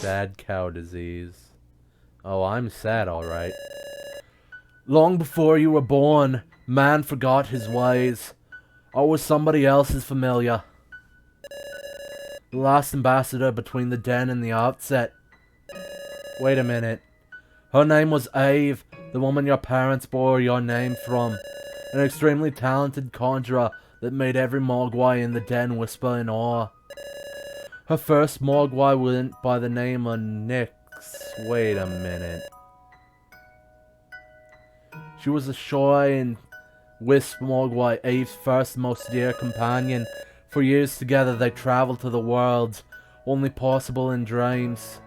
Sad cow disease. Oh, I'm sad, alright. Long before you were born, man forgot his ways. Or was somebody else's familiar. The last ambassador between the den and the outset. Wait a minute. Her name was Ave, the woman your parents bore your name from. An extremely talented conjurer that made every mogwai in the den whisper in awe. Her first mogwai went by the name of Nyx. Wait a minute. She was a shy and wisp mogwai, Ave's first most dear companion. For years together they travelled to the worlds, only possible in dreams.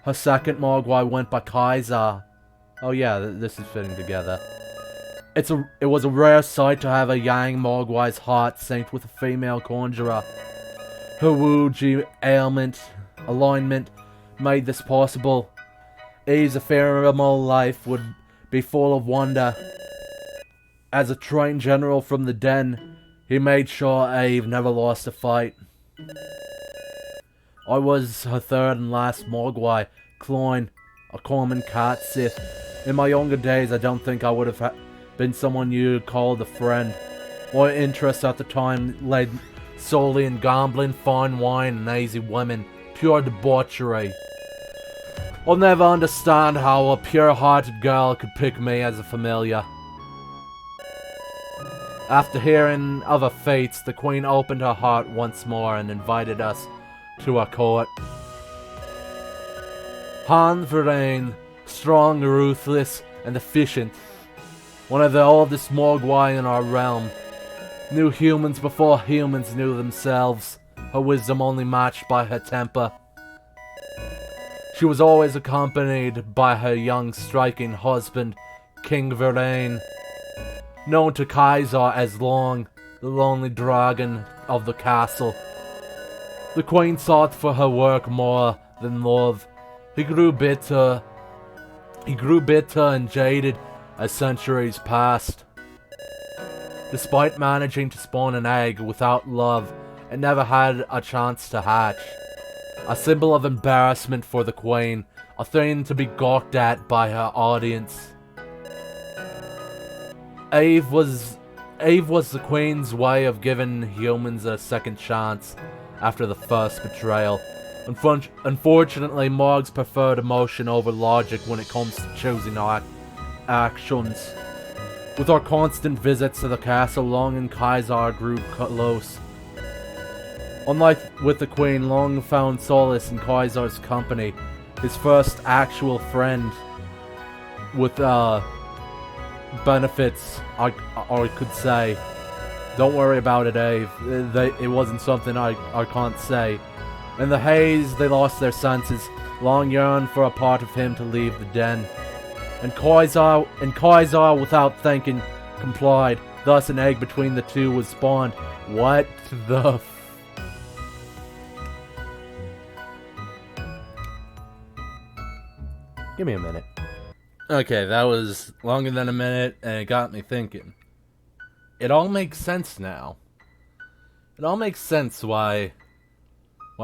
Her second mogwai went by Kaiser. Oh yeah, this is fitting together. It was a rare sight to have a yang mogwai's heart synced with a female conjurer. Her Wuji alignment made this possible. Eve's ephemeral life would be full of wonder. As a trained general from the den, he made sure Ave never lost a fight. I was her third and last mogwai, Klein, a common cat Sith. In my younger days, I don't think I would have been someone you'd call a friend. My interests at the time lay solely in gambling, fine wine, and lazy women. Pure debauchery. I'll never understand how a pure-hearted girl could pick me as a familiar. After hearing of her fates, the Queen opened her heart once more and invited us to her court. Han Verain, strong, ruthless, and efficient. One of the oldest mogwai in our realm. Knew humans before humans knew themselves. Her wisdom only matched by her temper. She was always accompanied by her young striking husband, King Verain. Known to Kaiser as Long, the lonely dragon of the castle. The Queen sought for her work more than love. He grew bitter and jaded as centuries passed. Despite managing to spawn an egg without love, it never had a chance to hatch. A symbol of embarrassment for the Queen, a thing to be gawked at by her audience. Ave was the Queen's way of giving humans a second chance after the first betrayal. Unfortunately, Morgs preferred emotion over logic when it comes to choosing our actions. With our constant visits to the castle, Long and Kaiser grew close. Unlike with the Queen, Long found solace in Kaiser's company, his first actual friend with benefits, I could say. Don't worry about it, Ave. It wasn't something I can't say. In the haze, they lost their senses. Long yearned for a part of him to leave the den. And Kaiser, without thinking, complied. Thus, an egg between the two was spawned. What the Give me a minute. Okay, that was longer than a minute, and it got me thinking. It all makes sense now. It all makes sense why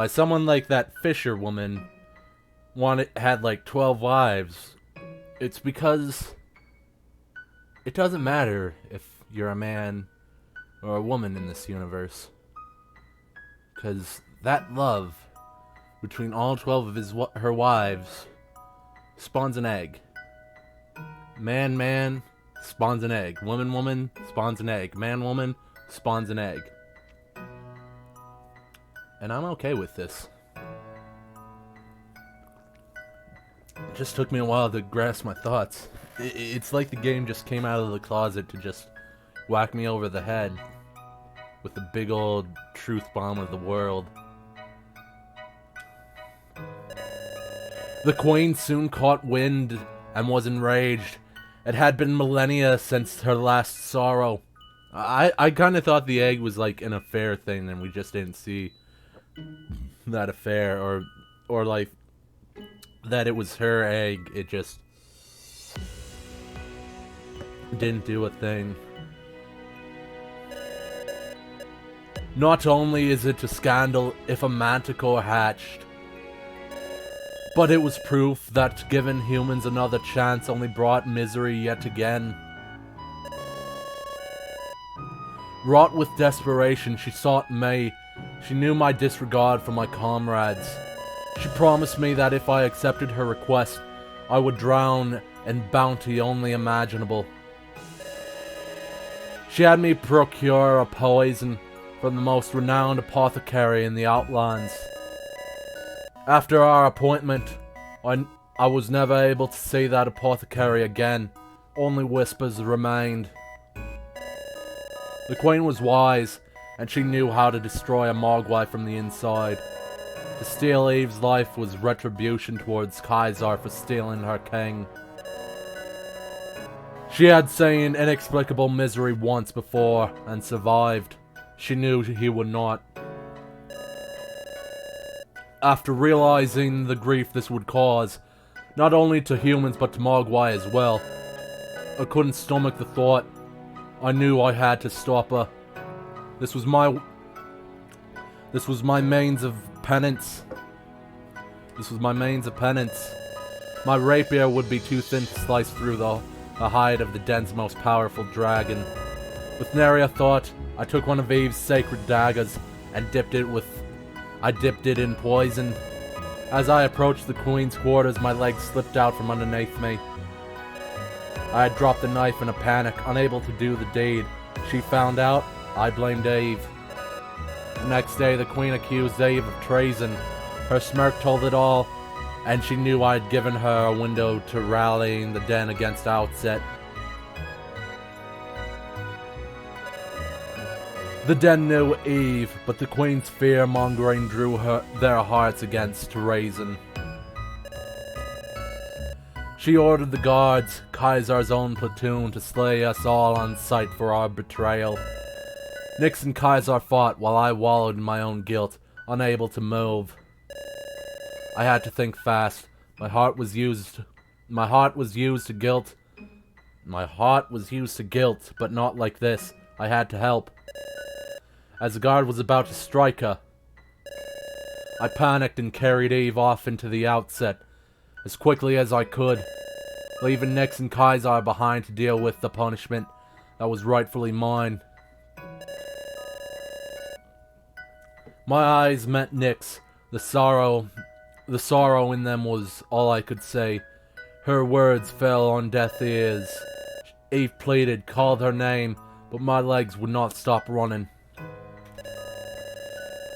someone like that Fisher woman had like 12 wives. It's because it doesn't matter if you're a man or a woman in this universe. Because that love between all 12 of her wives spawns an egg. Man, spawns an egg. Woman, spawns an egg. Man, spawns an egg. And I'm okay with this. It just took me a while to grasp my thoughts. It's like the game just came out of the closet to just whack me over the head with the big old truth bomb of the world. The Queen soon caught wind and was enraged. It had been millennia since her last sorrow. I kind of thought the egg was like an affair thing and we just didn't see that affair, or like that it was her egg. It just didn't do a thing. Not only is it a scandal if a manticore hatched, but it was proof that giving humans another chance only brought misery yet again. Wrought with desperation, she sought me. She knew my disregard for my comrades. She promised me that if I accepted her request, I would drown in bounty only imaginable. She had me procure a poison from the most renowned apothecary in the Outlands. After our appointment, I was never able to see that apothecary again. Only whispers remained. The Queen was wise, and she knew how to destroy a Mogwai from the inside. To steal Eve's life was retribution towards Kaiser for stealing her king. She had seen inexplicable misery once before and survived. She knew he would not. After realizing the grief this would cause, not only to humans but to Mogwai as well, I couldn't stomach the thought. I knew I had to stop her. This was my means of penance. My rapier would be too thin to slice through the hide of the den's most powerful dragon. With nary a thought, I took one of Eve's sacred daggers and dipped it in poison. As I approached the Queen's quarters, my legs slipped out from underneath me. I had dropped the knife in a panic, unable to do the deed. She found out. I blamed Eve. The next day, the Queen accused Eve of treason. Her smirk told it all, and she knew I had given her a window to rallying the den against Outset. The den knew Eve, but the Queen's fear-mongering drew their hearts against treason. She ordered the guards, Kaiser's own platoon, to slay us all on sight for our betrayal. Nyx and Kaiser fought while I wallowed in my own guilt, unable to move. I had to think fast. My heart was used to guilt, but not like this. I had to help. As the guard was about to strike her, I panicked and carried Eve off into the Outset as quickly as I could, leaving Nyx and Kaiser behind to deal with the punishment that was rightfully mine. My eyes met Nyx. The sorrow in them was all I could say. Her words fell on deaf ears. Eve pleaded, called her name, but my legs would not stop running.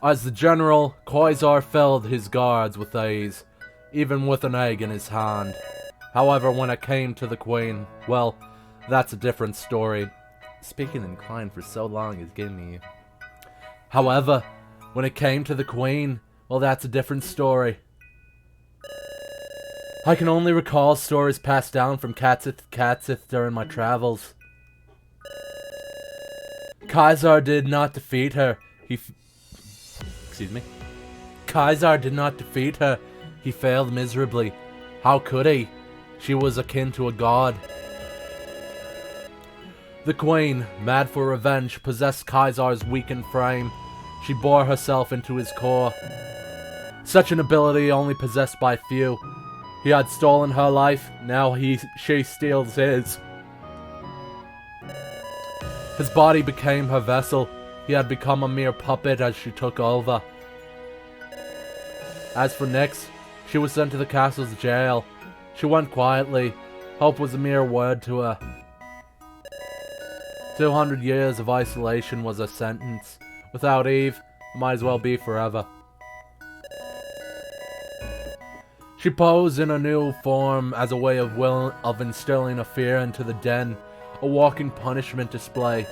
As the general, Kaiser felled his guards with ease, even with an egg in his hand. However, when it came to the Queen, well, that's a different story. Speaking in Klein for so long is getting me. However, when it came to the Queen, well, that's a different story. I can only recall stories passed down from Katsith to Katsith during my travels. Kaiser did not defeat her. Kaiser did not defeat her. He failed miserably. How could he? She was akin to a god. The Queen, mad for revenge, possessed Kaiser's weakened frame. She bore herself into his core. Such an ability only possessed by few. He had stolen her life, now she steals his. His body became her vessel. He had become a mere puppet as she took over. As for Nyx, she was sent to the castle's jail. She went quietly. Hope was a mere word to her. 200 years of isolation was her sentence. Without Eve, it might as well be forever. She posed in a new form as a way of instilling a fear into the den, a walking punishment display.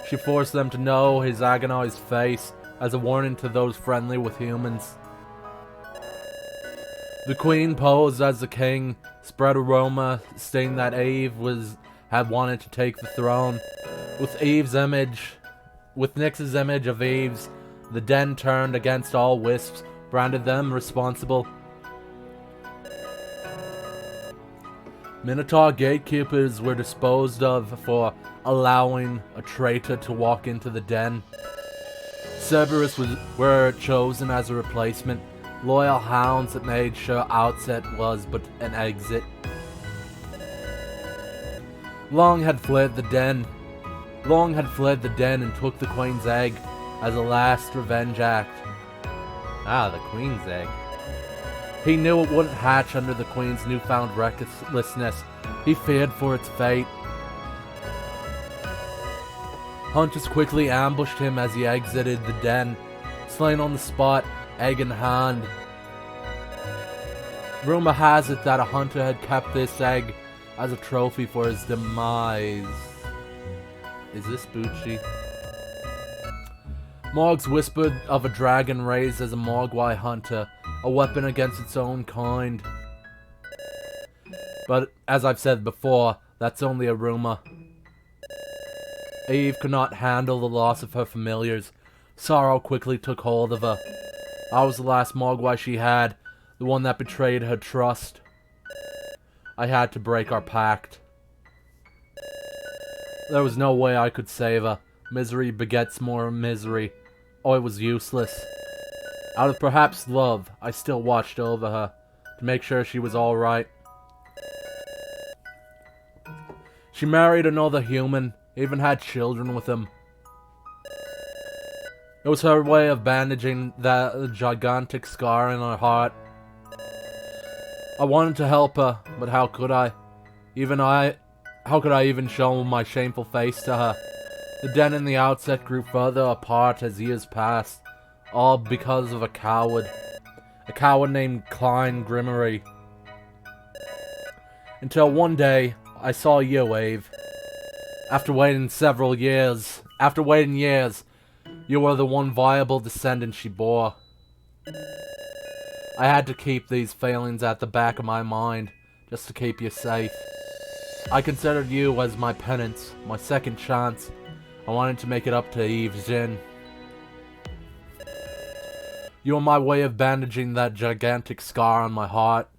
She forced them to know his agonized face as a warning to those friendly with humans. The Queen posed as the king, spread aroma, stating that Eve had wanted to take the throne. With Nyx's image of Eve's, the den turned against all wisps, branded them responsible. Minotaur gatekeepers were disposed of for allowing a traitor to walk into the den. were chosen as a replacement, loyal hounds that made sure Outset was but an exit. Long had fled the den and took the Queen's egg as a last revenge act. Ah, the Queen's egg. He knew it wouldn't hatch under the Queen's newfound recklessness. He feared for its fate. Hunters quickly ambushed him as he exited the den, slain on the spot, egg in hand. Rumor has it that a hunter had kept this egg as a trophy for his demise. Is this Bucci? Morgs whispered of a dragon raised as a Mogwai hunter, a weapon against its own kind. But as I've said before, that's only a rumor. Eve could not handle the loss of her familiars. Sorrow quickly took hold of her. I was the last Mogwai she had, the one that betrayed her trust. I had to break our pact. There was no way I could save her. Misery begets more misery. Oh, it was useless. Out of perhaps love, I still watched over her, to make sure she was alright. She married another human, even had children with him. It was her way of bandaging that gigantic scar in her heart. I wanted to help her, but how could I? How could I even show my shameful face to her? The den and the Outset grew further apart as years passed, all because of a coward named Klein Grimmery. Until one day, I saw you, Ave. After waiting years, you were the one viable descendant she bore. I had to keep these failings at the back of my mind, just to keep you safe. I considered you as my penance, my second chance. I wanted to make it up to Eve Jin. You were my way of bandaging that gigantic scar on my heart.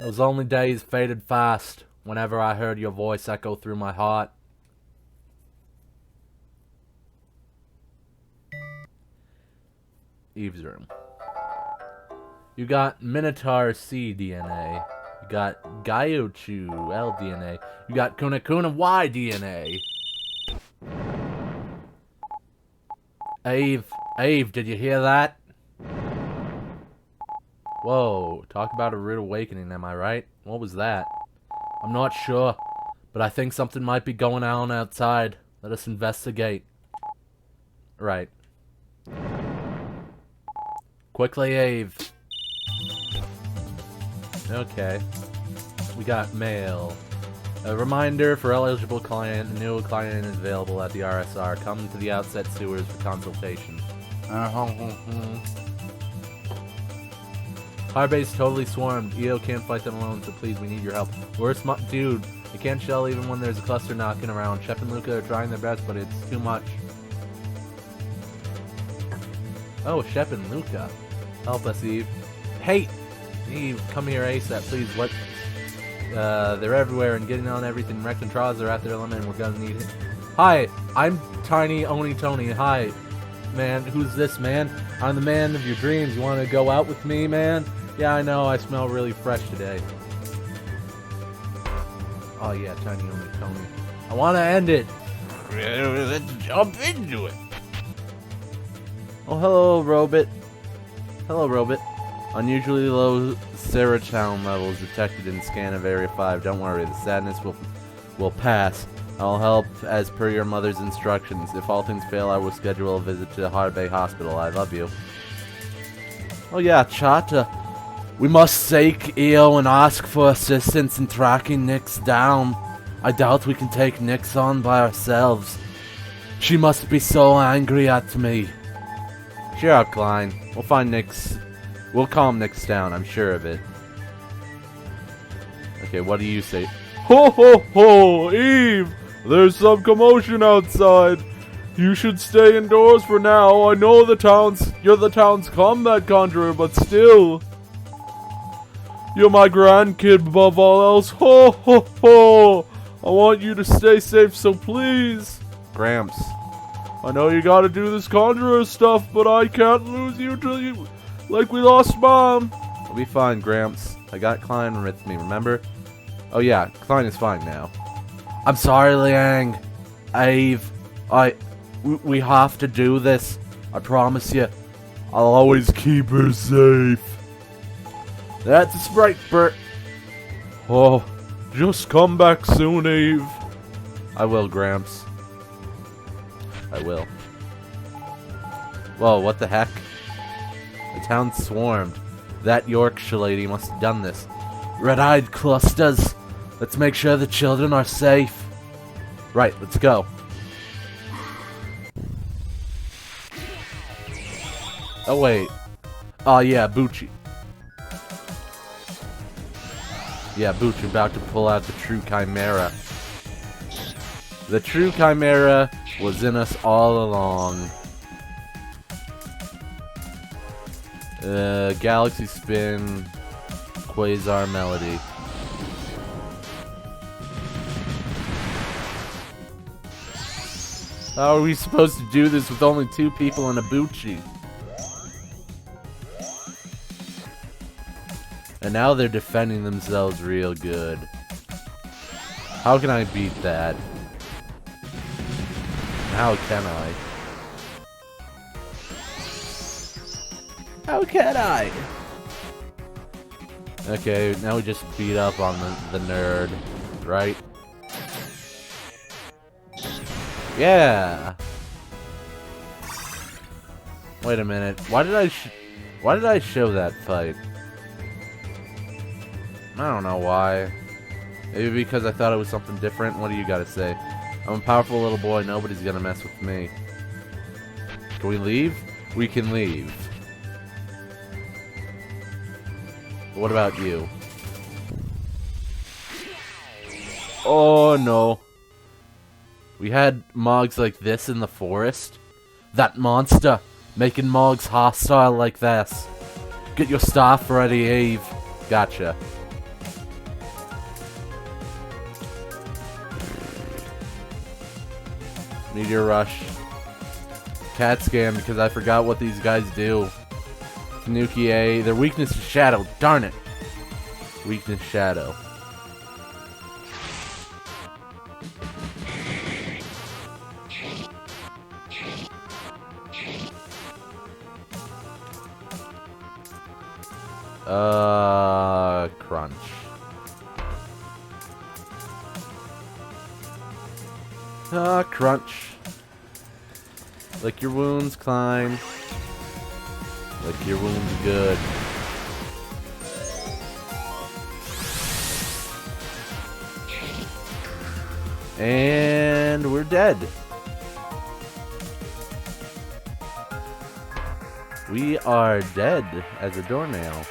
Those lonely days faded fast whenever I heard your voice echo through my heart. Eve's room. You got Minotaur C DNA. You got Gaiuchu L DNA. You got Kunakuna Y DNA. Ave, did you hear that? Whoa, talk about a rude awakening, am I right? What was that? I'm not sure, but I think something might be going on outside. Let us investigate. Right. Quickly, Ave. Okay. We got mail. A reminder for eligible client. A new client is available at the RSR. Come to the Outset sewers for consultation. Harbase totally swarmed. EO can't fight them alone, so please, we need your help. Dude, you can't shell even when there's a cluster knocking around. Shep and Luca are trying their best, but it's too much. Oh, Shep and Luca. Help us, Eve. Hey! Eve, come here ASAP, please. What? They're everywhere and getting on everything. Wrecked and Trials are at their limit and we're gonna need it. Hi, I'm Tiny Oni Tony. Hi. Man, who's this, man? I'm the man of your dreams. You wanna go out with me, man? Yeah, I know, I smell really fresh today. Oh yeah, Tiny Oni Tony. I wanna end it. Let's jump into it. Oh, hello, Robot. Hello, Robot. Unusually low serotonin levels detected in scan of Area 5. Don't worry, the sadness will pass. I'll help as per your mother's instructions. If all things fail, I will schedule a visit to Harbay Hospital. I love you. Oh yeah, Chata. We must seek EO and ask for assistance in tracking Nyx down. I doubt we can take Nyx on by ourselves. She must be so angry at me. Cheer up, Klein. We'll find Nyx. We'll calm Nyx down, I'm sure of it. Okay, what do you say? Ho ho ho! Eve! There's some commotion outside. You should stay indoors for now. I know you're the town's combat conjurer, but still. You're my grandkid above all else. Ho ho ho! I want you to stay safe, so please. Gramps. I know you gotta do this conjurer stuff, but I can't lose you till you... like we lost Mom. We'll be fine, Gramps. I got Klein with me, remember? Oh yeah, Klein is fine now. I'm sorry, Liang. Eve. We have to do this. I promise you. I'll always keep her safe. That's a sprite, Bert. Oh, just come back soon, Eve. I will, Gramps. I will. Whoa, what the heck? The town swarmed. That Yorkshire lady must have done this. Red-eyed clusters. Let's make sure the children are safe. Right, let's go. Oh, wait. Oh, yeah, Bucci. Yeah, Bucci about to pull out the true chimera. The true chimera was in us all along. Galaxy Spin, Quasar Melody. How are we supposed to do this with only 2 people and a Bucci? And now they're defending themselves real good. How can I beat that? How can I? How can I? Okay, now we just beat up on the nerd, right? Yeah. Wait a minute. Why did I show that fight? I don't know why. Maybe because I thought it was something different. What do you gotta say? I'm a powerful little boy. Nobody's gonna mess with me. Can we leave? We can leave. But what about you? Oh no. We had Mogs like this in the forest? That monster! Making Mogs hostile like this. Get your staff ready, Eve. Gotcha. Meteor Rush. Cat Scan because I forgot what these guys do. Tanuki A. Their weakness is Shadow. Darn it. Weakness Shadow. Crunch. Crunch. Lick your wounds, Klein. Lick your wounds good. And we're dead. We are dead as a doornail.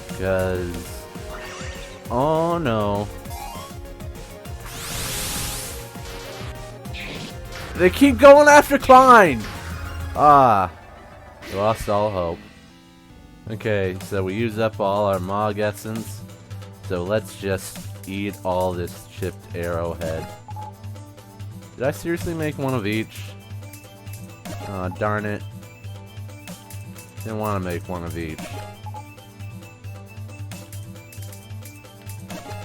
Because... oh no. They keep going after Klein! Ah. We lost all hope. Okay, so we used up all our Mog Essence. So let's just eat all this chipped arrowhead. Did I seriously make one of each? Aw, darn it. Didn't want to make one of each.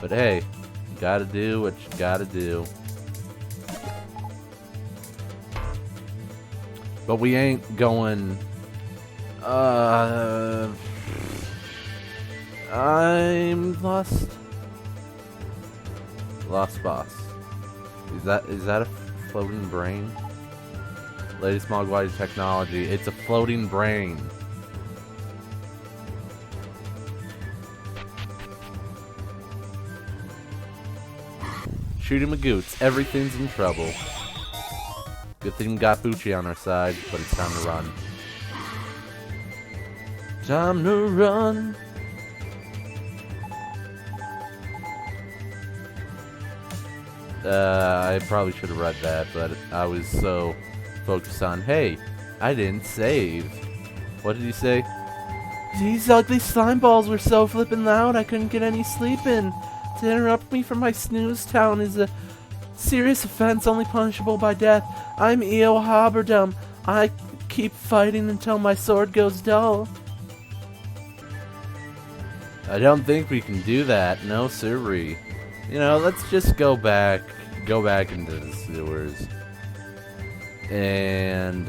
But hey, you gotta do what you gotta do. But we ain't going... I'm lost. Lost boss. Is that a floating brain? Latest Mogwai technology. It's a floating brain. Shooting Magoots. Everything's in trouble. Good thing we got Bucci on our side, but it's time to run. Time to run. I probably should have read that, but I was so focused on, hey, I didn't save. What did he say? These ugly slime balls were so flippin' loud I couldn't get any sleep in. To interrupt me from my snooze town is a Serious offense only punishable by death. I'm Eo Haberdum. I keep fighting until my sword goes dull. I don't think we can do that. No sirree. You know, let's just go back into the sewers. And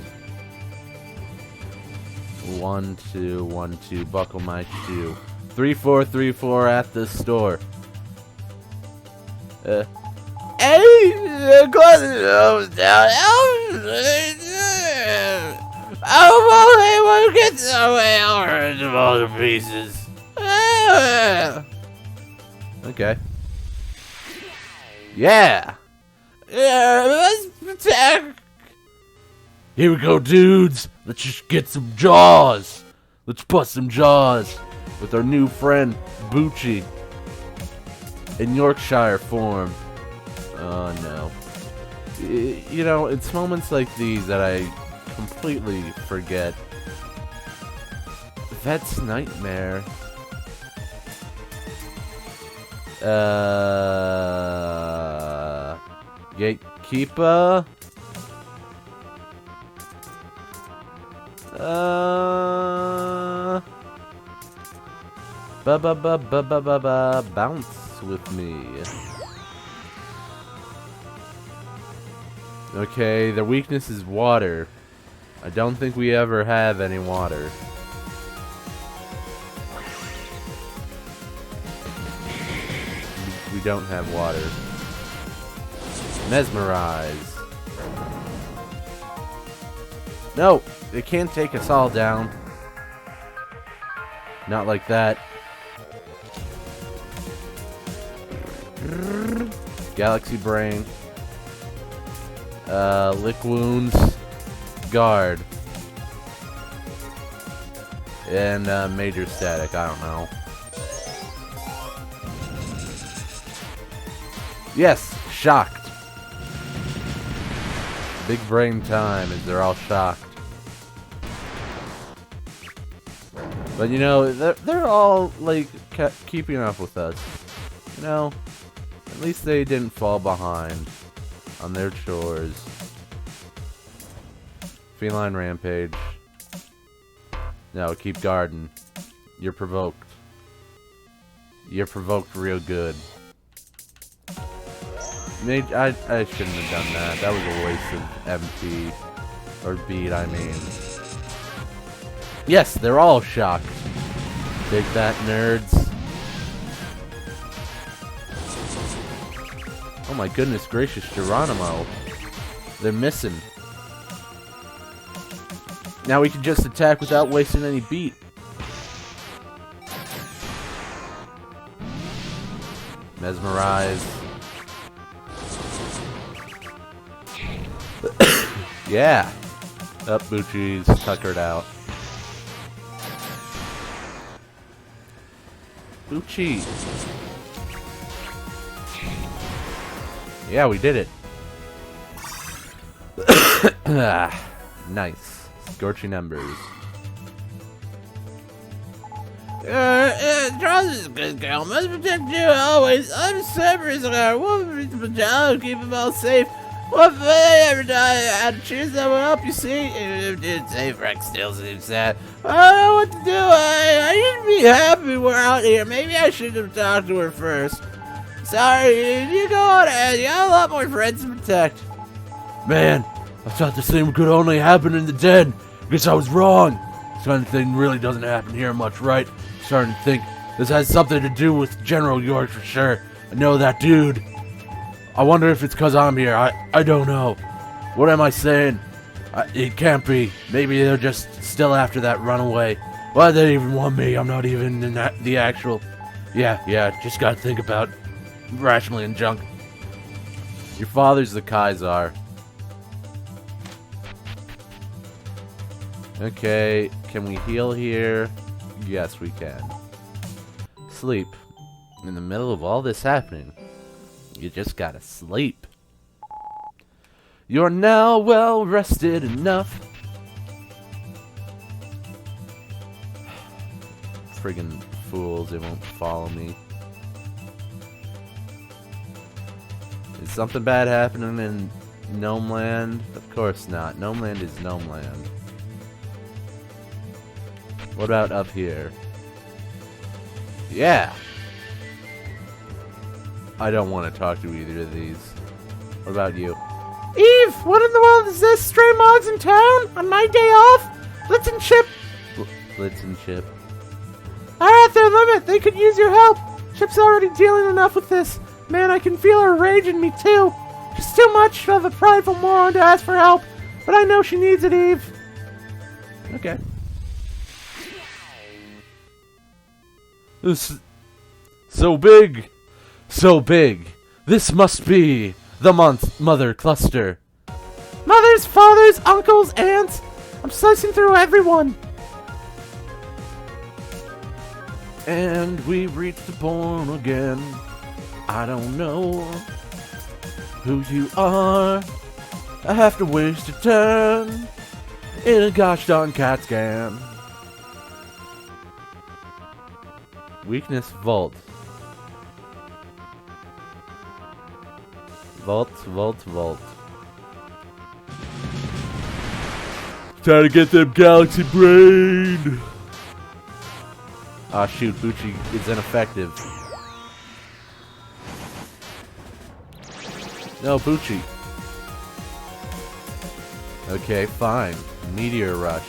1, 2, 1, 2, buckle my shoe. 3, 4, 3, 4 at the store. Hey, close the nose down. I won't get away. I'll hurt them all to pieces. Okay. Yeah. Let's attack. Here we go, dudes. Let's just get some jaws. Let's bust some jaws with our new friend Bucci in Yorkshire form. Oh no. You know, it's moments like these that I completely forget. Vet's nightmare. Gatekeeper. Bounce with me. Okay, their weakness is water. I don't think we ever have any water. We don't have water. Mesmerize. No, it can't take us all down. Not like that. Galaxy Brain. Lick Wounds. Guard. And Major Static, I don't know. Yes, shocked. Big brain time as they're all shocked. But you know, they're all like keeping up with us. You know, at least they didn't fall behind on their chores. Feline Rampage. No, keep guarding. You're provoked. You're provoked real good. I shouldn't have done that. That was a waste of MP. Or beat, I mean. Yes, they're all shocked. Big fat nerds. Oh my goodness gracious, Geronimo. They're missing. Now we can just attack without wasting any beat. Mesmerize. Yeah. Up, Bucci's tuckered out. Bucci. Yeah, we did it. Nice. Scorching embers. Charles is a good girl. Must protect you always. I'm Cerberus. Woman for child. Keep them all safe. What if they ever die? I had to cheer someone up, you see? It's safe, Rex still seems sad. I don't know what to do. I should be happy we're out here. Maybe I should have talked to her first. Sorry, you go on ahead. You got a lot more friends to protect. Man, I thought this thing could only happen in the den. Guess I was wrong. This kind of thing really doesn't happen here much, right? Starting to think this has something to do with General York for sure. I know that dude. I wonder if it's because I'm here. I don't know. What am I saying? It can't be. Maybe they're just still after that runaway. Why do they even want me? I'm not even in the actual... Yeah, just gotta think about rationally and junk. Your father's the Kaiser. Okay, can we heal here? Yes, we can. Sleep. In the middle of all this happening, you just gotta sleep. You're now well rested enough. Friggin' fools, they won't follow me. Is something bad happening in Gnome Land? Of course not. Gnome Land is Gnome Land. What about up here? Yeah! I don't want to talk to either of these. What about you? Eve, what in the world is this? Stray mogs in town? On my day off? Blitz and Chip Blitz and Chip. are at their limit. They could use your help. Chip's already dealing enough with this. Man, I can feel her rage in me too. She's too much of a prideful moron to ask for help, but I know she needs it, Eve. Okay. This so big. So big. This must be the mother cluster. Mothers, fathers, uncles, aunts. I'm slicing through everyone. And we reached the point again. I don't know who you are. I have to waste a turn in a gosh darn CAT scan. Weakness Vault. Vault, vault, vault. Time to get them galaxy brain. Ah, shoot, Bucci is ineffective. No, Bucci. Okay, fine. Meteor Rush.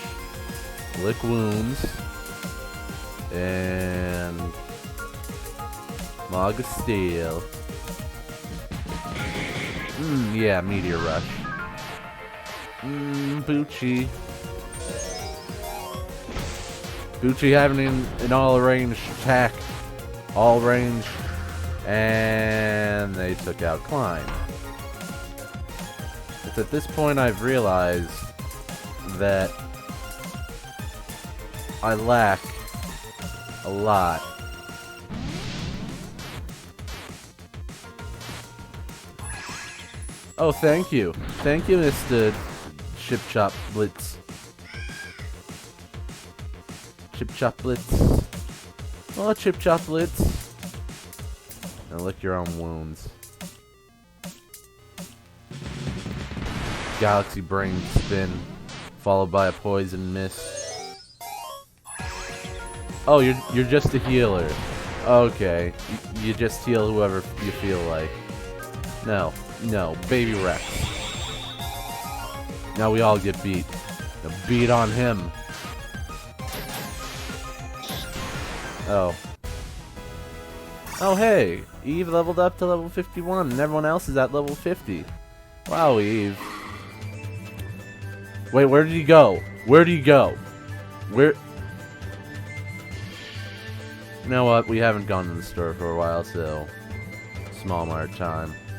Lick Wounds. And... Mog of Steel. Yeah, Meteor Rush. Bucci. Bucci having an all-range attack. All range. And they took out Klein. It's at this point I've realized that I lack a lot. Oh, thank you. Thank you, Mr. Chip Chop Blitz. Chip Chop Blitz. Oh, Chip Chop Blitz. Now lick your own wounds. Galaxy Brain Spin, followed by a Poison Mist. Oh, you're just a healer. Okay, you just heal whoever you feel like. No, Baby Rex. Now we all get beat. Now beat on him. Oh. Oh, hey! Eve leveled up to level 51, and everyone else is at level 50. Wow, Eve. Wait, where did he go? Where did he go? Where... You know what? We haven't gone to the store for a while, so... Small mart time.